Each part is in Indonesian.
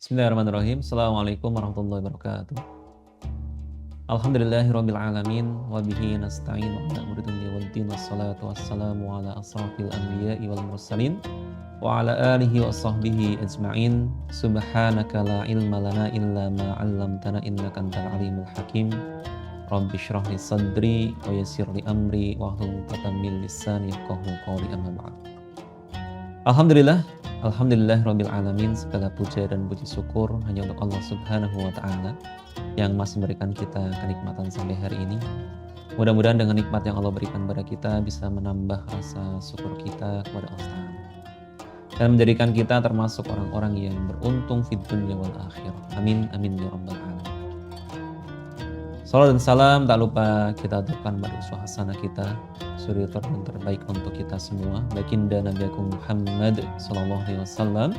Bismillahirrahmanirrahim. Assalamualaikum warahmatullahi wabarakatuh. Alhamdulillahirabbil alamin wa bihi nasta'in wa ala umuri dunya waddin wassalatu wassalamu ala asrafil anbiya'i wal mursalin wa ala alihi wa sahbihi ajma'in. Subhanaka la ilma lana illa ma 'allamtana innaka antal alimul hakim. Rabbi shrah li sadri wa yassir li amri wa hlul 'uqdatam min lisani yafqahu qawli, amma ba'd. Alhamdulillahirabbil alamin. Segala puja dan puji syukur hanya untuk Allah Subhanahu wa taala yang masih memberikan kita kenikmatan sampai hari ini. Mudah-mudahan dengan nikmat yang Allah berikan kepada kita bisa menambah rasa syukur kita kepada Allah Ta'ala dan menjadikan kita termasuk orang-orang yang beruntung fid dunya wal akhirah. Amin amin ya rabbal alamin. Salam dan salam tak lupa kita aturkan pada uswah hasanah kita, suri yang terbaik untuk kita semua, baginda Nabi Agung Muhammad sallallahu alaihi wasallam,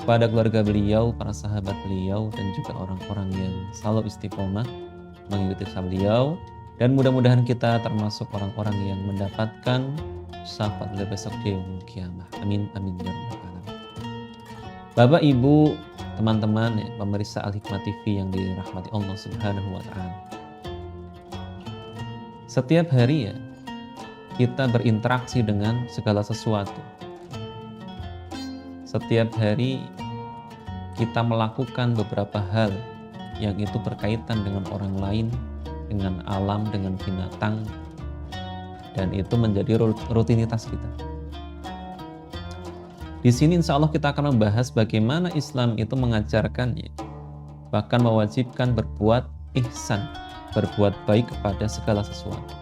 pada keluarga beliau, para sahabat beliau, dan juga orang-orang yang selalu istiqomah mengikuti beliau, dan mudah-mudahan kita termasuk orang-orang yang mendapatkan syafaat pada besok di yaumul qiyamah. Amin amin ya rabbal alamin. Bapak, Ibu, teman-teman, pemirsa Al-Hikmah TV yang dirahmati Allah Subhanahu wa taala. Setiap hari kita berinteraksi dengan segala sesuatu. Setiap hari kita melakukan beberapa hal yang itu berkaitan dengan orang lain, dengan alam, dengan binatang, dan itu menjadi rutinitas kita. Di sini insya Allah kita akan membahas bagaimana Islam itu mengajarkan, bahkan mewajibkan berbuat ihsan, berbuat baik kepada segala sesuatu.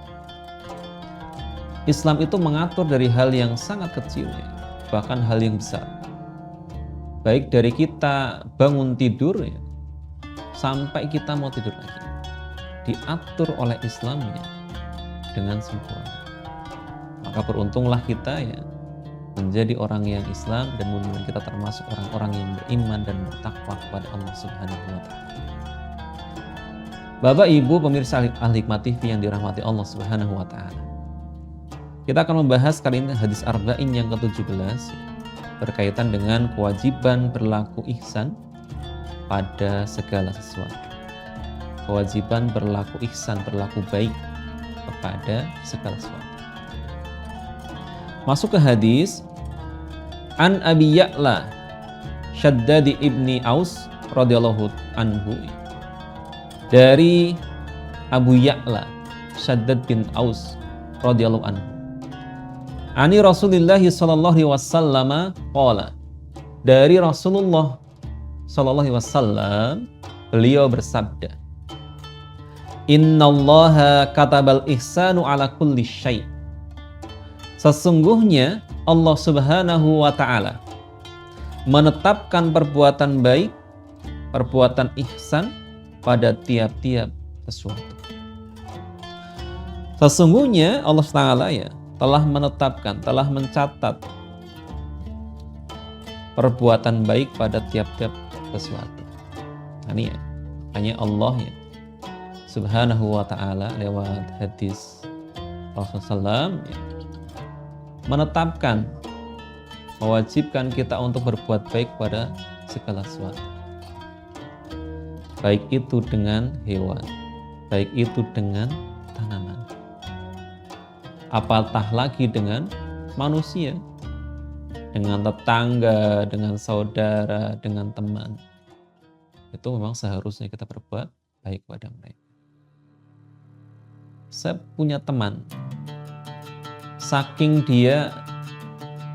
Islam itu mengatur dari hal yang sangat kecil, bahkan hal yang besar. Baik dari kita bangun tidur sampai kita mau tidur lagi, diatur oleh Islam dengan sempurna. Maka beruntunglah kita menjadi orang yang Islam, dan mudah-mudahan kita termasuk orang-orang yang beriman dan bertakwa kepada Allah Subhanahu wa taala. Bapak, Ibu, pemirsa Al-Hikmah TV yang dirahmati Allah Subhanahu wa taala. Kita akan membahas kali ini hadis arba'in yang ke-17 berkaitan dengan kewajiban berlaku ihsan pada segala sesuatu. Kewajiban berlaku ihsan, berlaku baik kepada segala sesuatu. Masuk ke hadis An Abi Ya'la Shaddad ibni Aus radhiyallahu anhu, dari Abu Ya'la Shaddad bin Aus radhiyallahu anhu, ani Rasulullah sallallahu alaihi wasallam qala, dari Rasulullah sallallahu alaihi wasallam beliau bersabda, innallaha katabal ihsanu ala kulli syai', sesungguhnya Allah Subhanahu wa taala menetapkan perbuatan baik, perbuatan ihsan pada tiap-tiap sesuatu. Sesungguhnya Allah Ta'ala telah menetapkan, telah mencatat perbuatan baik pada tiap-tiap sesuatu. Ini hanya Allah Subhanahu wa ta'ala lewat hadis Rasulullah SAW menetapkan, mewajibkan kita untuk berbuat baik pada segala sesuatu. Baik itu dengan hewan, baik itu dengan tanaman, apatah lagi dengan manusia, dengan tetangga, dengan saudara, dengan teman. Itu memang seharusnya kita berbuat baik kepada mereka. Saya punya teman, saking dia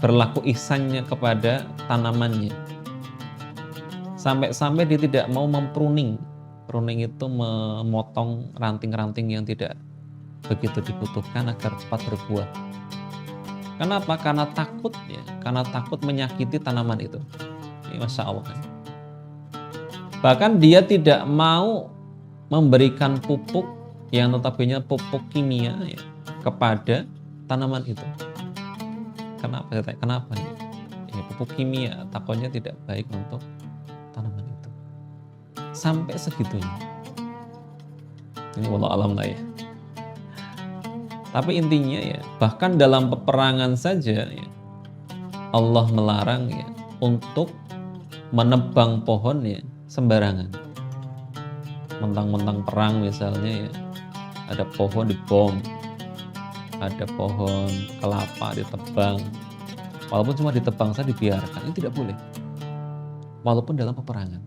berlaku ihsannya kepada tanamannya, sampai-sampai dia tidak mau mempruning, Pruning itu memotong ranting-ranting yang tidak begitu dibutuhkan agar cepat berbuah. Kenapa? Karena takut ya, karena takut menyakiti tanaman itu. Ini Masya Allah. Bahkan dia tidak mau memberikan pupuk yang notabene pupuk kimia ya, kepada tanaman itu. Kenapa? Kenapa? Ya, pupuk kimia takutnya tidak baik untuk tanaman itu. Sampai segitunya. Ini wallahu alam lah ya. Tapi intinya ya, bahkan dalam peperangan saja ya, Allah melarang ya untuk menebang pohon ya sembarangan. Mentang-mentang perang misalnya ya, ada pohon dibom, ada pohon kelapa ditebang. Walaupun cuma ditebang saja dibiarkan, ini tidak boleh. Walaupun dalam peperangan.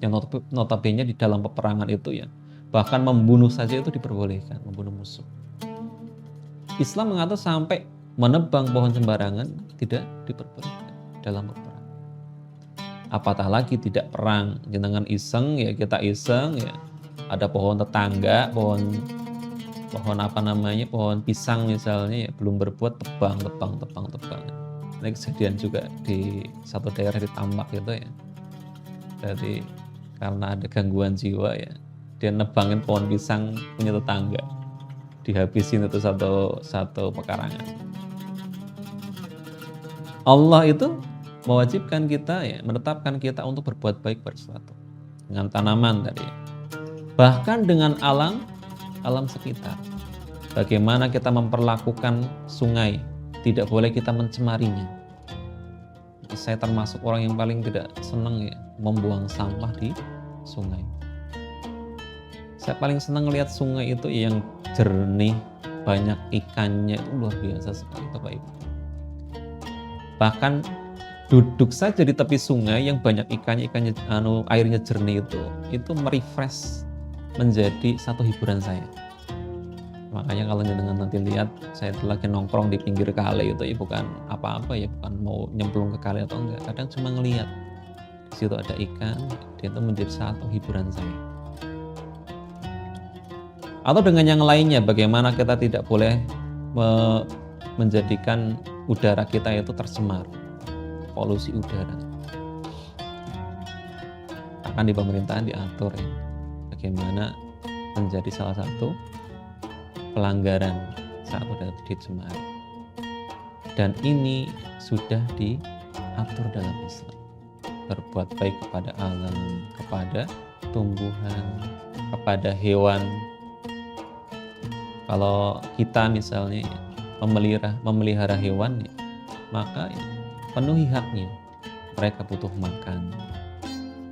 Yang notabene di dalam peperangan itu ya, bahkan membunuh saja itu diperbolehkan, membunuh musuh. Islam mengatur sampai menebang pohon sembarangan tidak diperbolehkan dalam peperangan. Apatah lagi tidak perang, jenengan iseng ya, kita iseng ya, ada pohon tetangga, pohon pisang misalnya ya, belum berbuat tebang. Ini kejadian juga di satu daerah di Tambak gitu ya. Jadi karena ada gangguan jiwa ya, dia nebangin pohon pisang punya tetangga, dihabisin itu satu pekarangan. Allah itu mewajibkan kita ya, menetapkan kita untuk berbuat baik pada sesuatu dengan tanaman tadi ya. Bahkan dengan alam sekitar. Bagaimana kita memperlakukan sungai, tidak boleh kita mencemarinya. Saya termasuk orang yang paling tidak senang ya membuang sampah di sungai. Saya paling senang lihat sungai itu yang jernih, banyak ikannya, itu luar biasa sekali Bapak Ibu. Bahkan duduk saja di tepi sungai yang banyak ikannya airnya jernih itu merefresh, menjadi satu hiburan saya. Makanya kalau jenengan nanti lihat saya lagi nongkrong di pinggir kali itu ya bukan apa-apa ya, bukan mau nyemplung ke kali atau enggak, kadang cuma ngelihat di situ ada ikan, itu menjadi satu hiburan saya. Atau dengan yang lainnya, bagaimana kita tidak boleh menjadikan udara kita itu tercemar, polusi udara. Akan di pemerintahan diatur ya, bagaimana menjadi salah satu pelanggaran saat udara dicemari. Dan ini sudah diatur dalam Islam. Berbuat baik kepada alam, kepada tumbuhan, kepada hewan. Kalau kita misalnya memelihara hewan, maka penuhi haknya. Mereka butuh makan.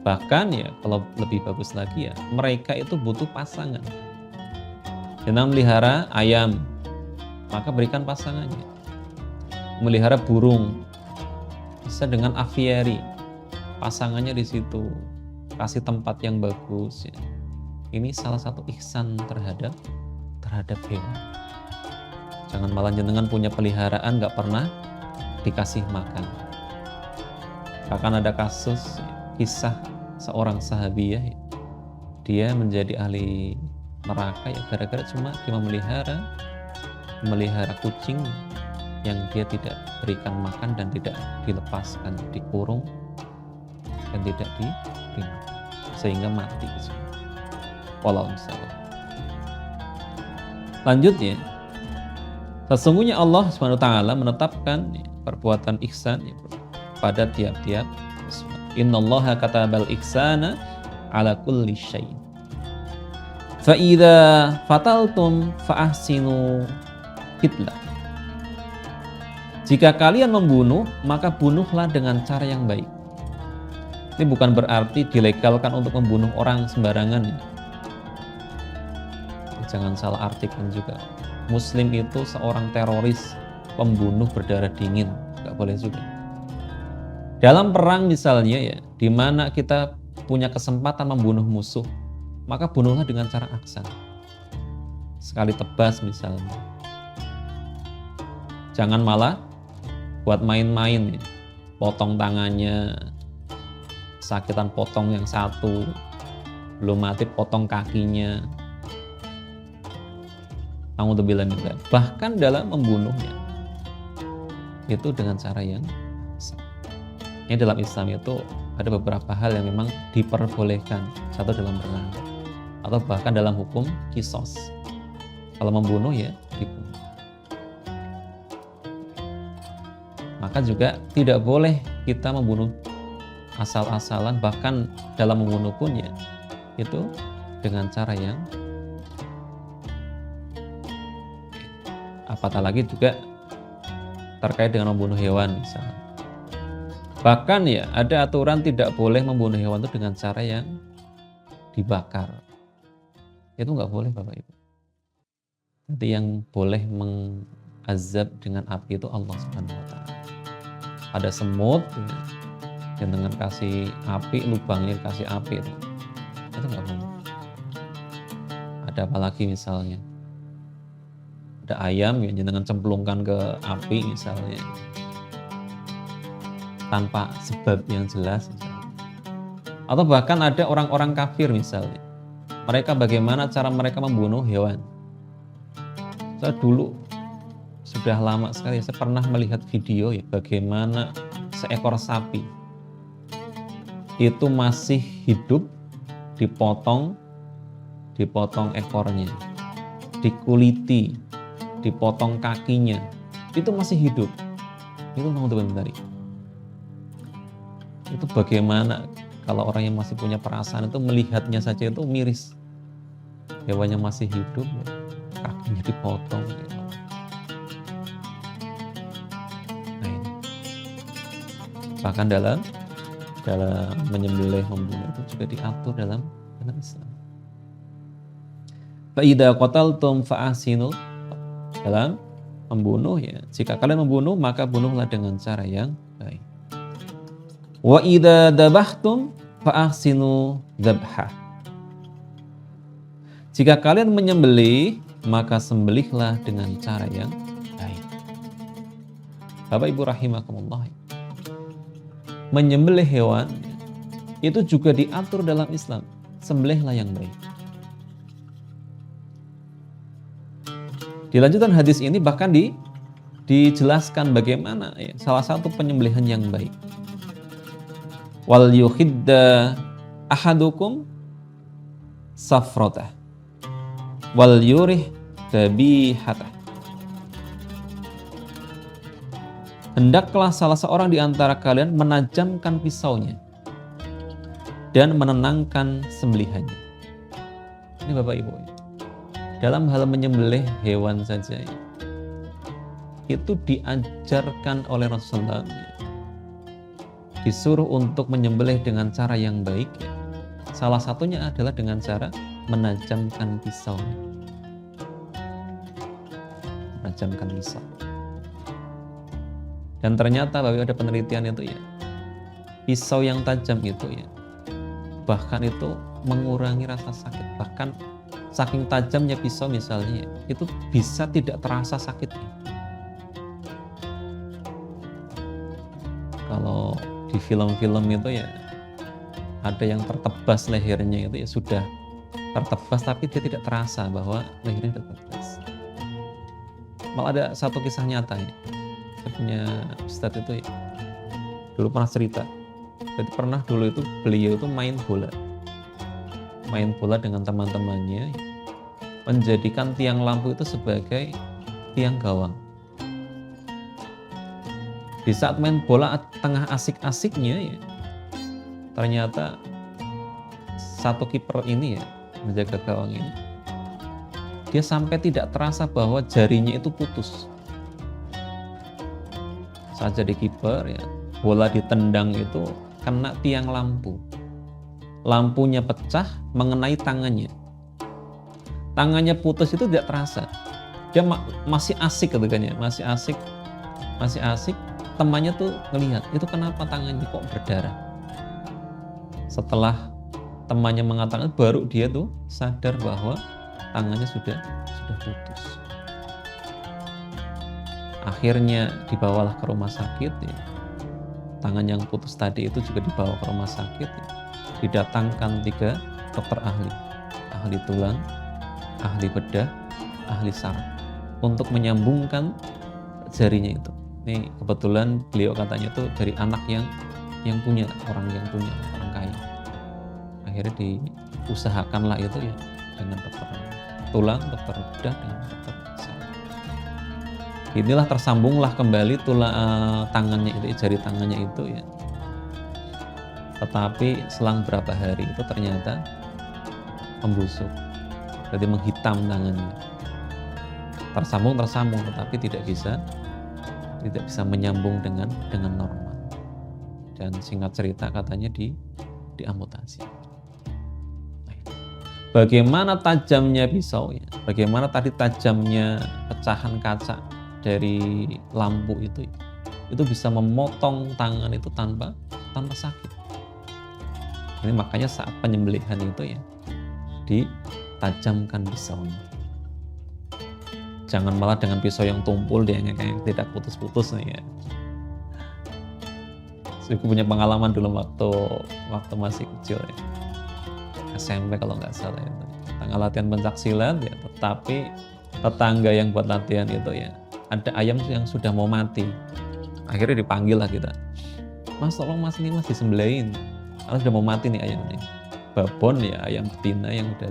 Bahkan ya kalau lebih bagus lagi ya, mereka itu butuh pasangan. Jangan melihara ayam, maka berikan pasangannya. Melihara burung, bisa dengan aviary, pasangannya di situ, kasih tempat yang bagus. Ya. Ini salah satu ihsan terhadap hewan. Jangan malah jenengan punya peliharaan nggak pernah dikasih makan. Bahkan ada kasus kisah seorang sahabiah, dia menjadi ahli neraka ya gara-gara cuma dia memelihara kucing yang dia tidak berikan makan dan tidak dilepaskan, dikurung dan tidak diberi sehingga mati. Wallahu a'lam. Lanjutnya, sesungguhnya Allah SWT menetapkan perbuatan ihsan pada tiap-tiap sesuatu. Innallaha katabal ihsana ala kulli syai'. Fa idza fataltum fa ahsinu qitlah. Jika kalian membunuh, maka bunuhlah dengan cara yang baik. Ini bukan berarti dilegalkan untuk membunuh orang sembarangan. Jangan salah artikan juga. Muslim itu seorang teroris, pembunuh berdarah dingin, nggak boleh juga. Dalam perang misalnya ya, di mana kita punya kesempatan membunuh musuh, maka bunuhlah dengan cara aksan. Sekali tebas misalnya. Jangan malah buat main-main ya. Potong tangannya, sakitan potong yang satu, belum mati potong kakinya. A'udzubillah min dzalik. Bahkan dalam membunuhnya itu dengan cara yang ini dalam Islam itu ada beberapa hal yang memang diperbolehkan, satu dalam perang atau bahkan dalam hukum kisos. Kalau membunuh ya dibunuh. Maka juga tidak boleh kita membunuh asal-asalan, bahkan dalam membunuh pun ya itu dengan cara yang apatah lagi juga terkait dengan membunuh hewan misalnya. Bahkan ya ada aturan tidak boleh membunuh hewan itu dengan cara yang dibakar. Itu nggak boleh Bapak Ibu. Nanti yang boleh mengazab dengan api itu Allah Subhanahu wa Ta'ala. Ada semut ya, yang dengan kasih api, lubangnya kasih api itu nggak boleh. Ada apa lagi misalnya? Ada ayam yang dengan cemplungkan ke api misalnya, tanpa sebab yang jelas misalnya. Atau bahkan ada orang-orang kafir misalnya, mereka bagaimana cara mereka membunuh hewan. Saya dulu sudah lama sekali saya pernah melihat video ya bagaimana seekor sapi itu masih hidup, dipotong ekornya, dikuliti, dipotong kakinya, itu masih hidup. Itu teman-teman. Itu bagaimana kalau orang yang masih punya perasaan itu melihatnya saja itu miris. Hewannya masih hidup, kakinya dipotong. Nah ini. Bahkan dalam menyembelih, membunuh itu juga diatur dalam Islam. Fa idza qataltum fa ahsinu, dalam membunuh ya, jika kalian membunuh maka bunuhlah dengan cara yang baik. Wa idza dabahtum fa ahsinu dzabha, jika kalian menyembelih maka sembelihlah dengan cara yang baik. Bapak Ibu rahimakumullah, menyembelih hewan itu juga diatur dalam Islam, sembelihlah yang baik. Di lanjutan hadis ini bahkan dijelaskan bagaimana ya, salah satu penyembelihan yang baik. Wal yuhidda ahadukum safratah wal yurih dabihatah. Hendaklah salah seorang di antara kalian menajamkan pisaunya dan menenangkan sembelihannya. Ini Bapak Ibu ya. Dalam hal menyembelih hewan saja ya, itu diajarkan oleh Rasulullah ya, disuruh untuk menyembelih dengan cara yang baik ya. Salah satunya adalah dengan cara menajamkan pisau. Menajamkan pisau. Dan ternyata Bapak ada penelitian itu ya, pisau yang tajam itu ya, bahkan itu mengurangi rasa sakit. Bahkan saking tajamnya pisau misalnya, itu bisa tidak terasa sakitnya. Kalau di film-film itu ya, ada yang tertebas lehernya itu ya sudah tertebas tapi dia tidak terasa bahwa lehernya tertebas. Malah ada satu kisah nyata ya. Saya punya ustadz itu ya, dulu pernah cerita. Jadi pernah dulu itu beliau itu main bola dengan teman-temannya, menjadikan tiang lampu itu sebagai tiang gawang. Di saat main bola tengah asik-asiknya ya, ternyata satu kiper ini ya, menjaga gawang ini, dia sampai tidak terasa bahwa jarinya itu putus. Saat jadi kiper ya, bola ditendang itu kena tiang lampu. Lampunya pecah mengenai tangannya. Tangannya putus itu tidak terasa. Dia masih asik gitu kan ya, masih asik. Temannya tuh ngelihat, itu kenapa tangannya kok berdarah. Setelah temannya mengatakan, baru dia tuh sadar bahwa tangannya sudah putus. Akhirnya dibawalah ke rumah sakit ya. Tangan yang putus tadi itu juga dibawa ke rumah sakit ya. Didatangkan 3 dokter ahli tulang, ahli bedah, ahli saraf untuk menyambungkan jarinya itu. Ini kebetulan beliau katanya tuh dari anak yang punya, orang kaya. Akhirnya diusahakanlah itu ya dengan dokter tulang, dokter bedah, dan dokter saraf. Inilah tersambunglah kembali tangannya itu, jari tangannya itu ya. Tetapi selang berapa hari itu ternyata membusuk, jadi menghitam tangannya. Tersambung tetapi tidak bisa menyambung dengan normal. Dan singkat cerita katanya diamputasi. Bagaimana tajamnya pisaunya, bagaimana tadi tajamnya pecahan kaca dari lampu itu bisa memotong tangan itu tanpa sakit. Ini makanya saat penyembelihan itu ya ditajamkan pisaunya. Jangan malah dengan pisau yang tumpul dia kayak tidak putus-putus nih ya. Saya punya pengalaman dulu waktu masih kecil ya. SMP kalau nggak salah itu. Tengah latihan pencaksilat ya, tetapi tetangga yang buat latihan itu ya ada ayam yang sudah mau mati. Akhirnya dipanggil lah kita. Mas tolong mas, ini mas disembelihin. Kalau sudah mau mati nih ayam nih. Babon ya, ayam betina yang udah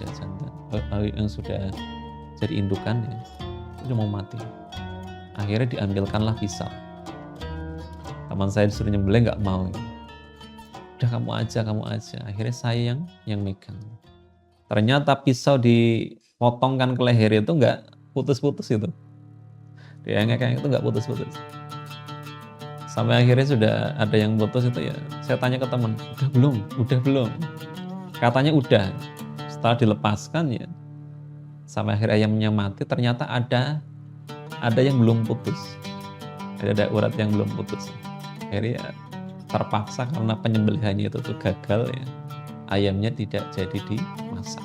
jantan, yang sudah jadi indukan ya, udah mau mati. Akhirnya diambilkanlah pisau. Teman saya disuruh nyembelih nggak mau ya. Udah kamu aja. Akhirnya saya yang megang. Ternyata pisau dipotongkan ke leher itu nggak putus-putus itu. Dia kayak itu nggak putus-putus. Sampai akhirnya sudah ada yang putus itu ya. Saya tanya ke teman, udah belum? Katanya udah. Setelah dilepaskan ya, sampai akhir ayamnya mati, ternyata ada yang belum putus. Ada urat yang belum putus. Akhirnya ya, terpaksa karena penyembelihannya itu tuh gagal ya, ayamnya tidak jadi dimasak.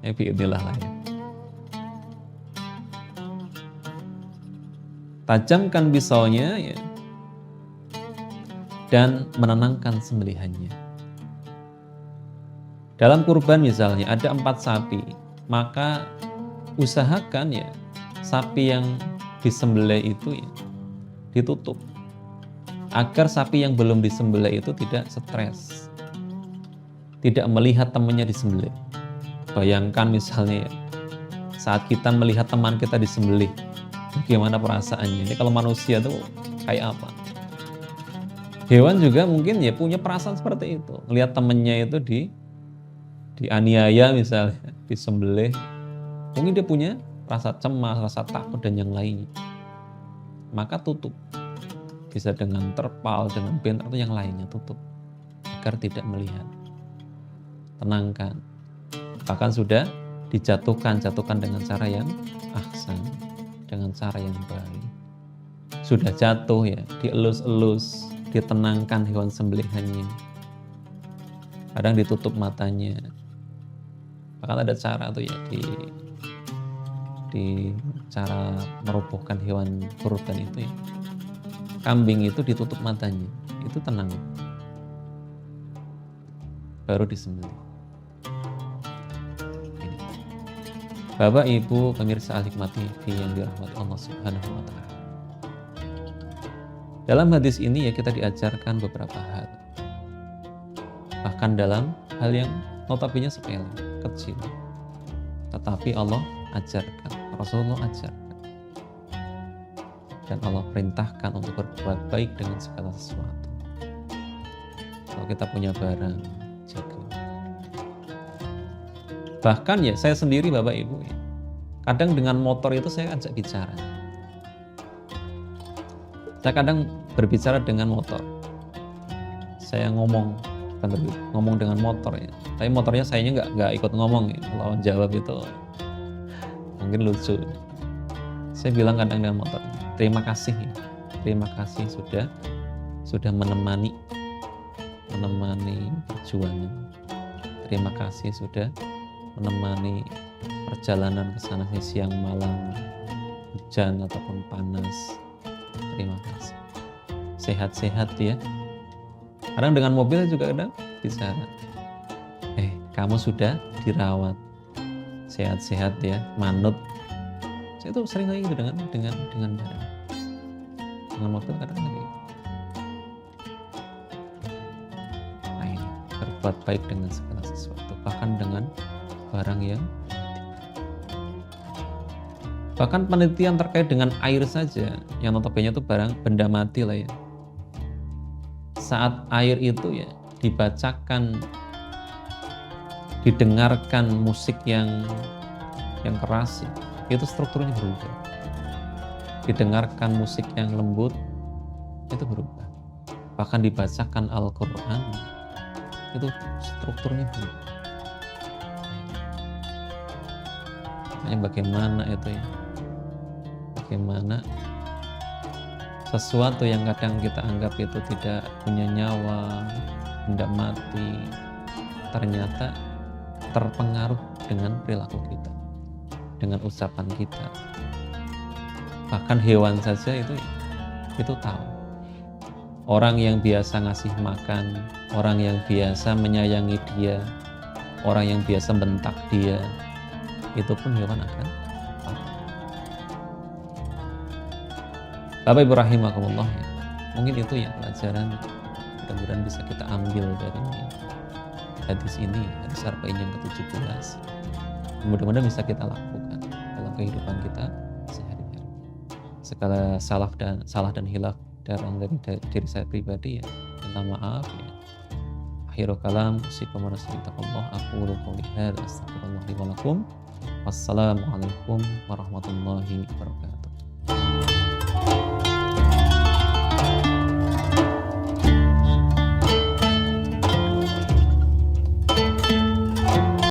Ya biidznillah lah ya. Tajamkan pisaunya ya, dan menenangkan sembelihannya. Dalam kurban misalnya ada 4 sapi, maka usahakan ya sapi yang disembelih itu ya ditutup agar sapi yang belum disembelih itu tidak stres, tidak melihat temannya disembelih. Bayangkan misalnya ya, saat kita melihat teman kita disembelih, bagaimana perasaannya? Ini kalau manusia tuh kayak apa? Hewan juga mungkin ya punya perasaan seperti itu. Lihat temannya itu dianiaya misalnya, disembelih, mungkin dia punya rasa cemas, rasa takut dan yang lainnya. Maka tutup, bisa dengan terpal, dengan band atau yang lainnya, tutup agar tidak melihat. Tenangkan. Bahkan sudah jatuhkan dengan cara yang ahsan, dengan cara yang baik. Sudah jatuh ya, dielus-elus, ditenangkan hewan sembelihannya. Kadang ditutup matanya. Bahkan ada cara tuh ya di cara merobohkan hewan kurban itu ya. Kambing itu ditutup matanya, itu tenang. Baru disembelih. Bapak, Ibu, pemirsa Al-Hikmah TV yang dirahmati Allah Subhanahu wa Ta'ala. Dalam hadis ini ya kita diajarkan beberapa hal. Bahkan dalam hal yang notabene sepele, kecil. Tetapi Allah ajarkan, Rasulullah ajarkan. Dan Allah perintahkan untuk berbuat baik dengan segala sesuatu. Kalau kita punya barang, jaga. Bahkan ya saya sendiri Bapak Ibu ya, kadang dengan motor itu saya ajak bicara. Saya kadang berbicara dengan motor. Saya ngomong dengan motor ya. Tapi motornya sayanya nggak ikut ngomong ya. Kalau jawab itu mungkin lucu. Saya bilang kadang dengan motor, terima kasih ya. Terima kasih sudah menemani perjuangan. Terima kasih sudah menemani perjalanan ke sana siang malam, hujan ataupun panas. Terima kasih. Sehat-sehat ya. Kadang dengan mobil juga kadang bicara. kamu sudah dirawat, sehat-sehat ya, manut. Saya tuh sering kayak gitu dengan badan, dengan mobil kadang kayak gitu. Nah ini, berbuat baik dengan segala sesuatu, bahkan dengan barang yang bahkan penelitian terkait dengan air saja, yang notabene itu benda mati lah ya. Saat air itu ya dibacakan, didengarkan musik yang keras, itu strukturnya berubah. Didengarkan musik yang lembut, itu berubah. Bahkan dibacakan Al-Quran, itu strukturnya berubah. Makanya bagaimana itu ya, bagaimana sesuatu yang kadang kita anggap itu tidak punya nyawa, benda mati, ternyata terpengaruh dengan perilaku kita, dengan ucapan kita. Bahkan hewan saja itu tahu. Orang yang biasa ngasih makan, orang yang biasa menyayangi dia, orang yang biasa bentak dia, itu pun hewan akan tahu. Bapak Ibu rahimakumullah ya. Mungkin itu ya pelajaran mudah-mudahan bisa kita ambil dari hadis ini, hadis Arba'in yang ke-17. Mudah-mudahan bisa kita lakukan dalam kehidupan kita sehari-hari. Segala salah dan hilaf dari diri saya pribadi ya, minta maaf ya. Akhirul kalam, usikum wa nasihatullah, aqulu qouli hadza astaghfirullah li wa lakum. Wassalamualaikum warahmatullahi wabarakatuh.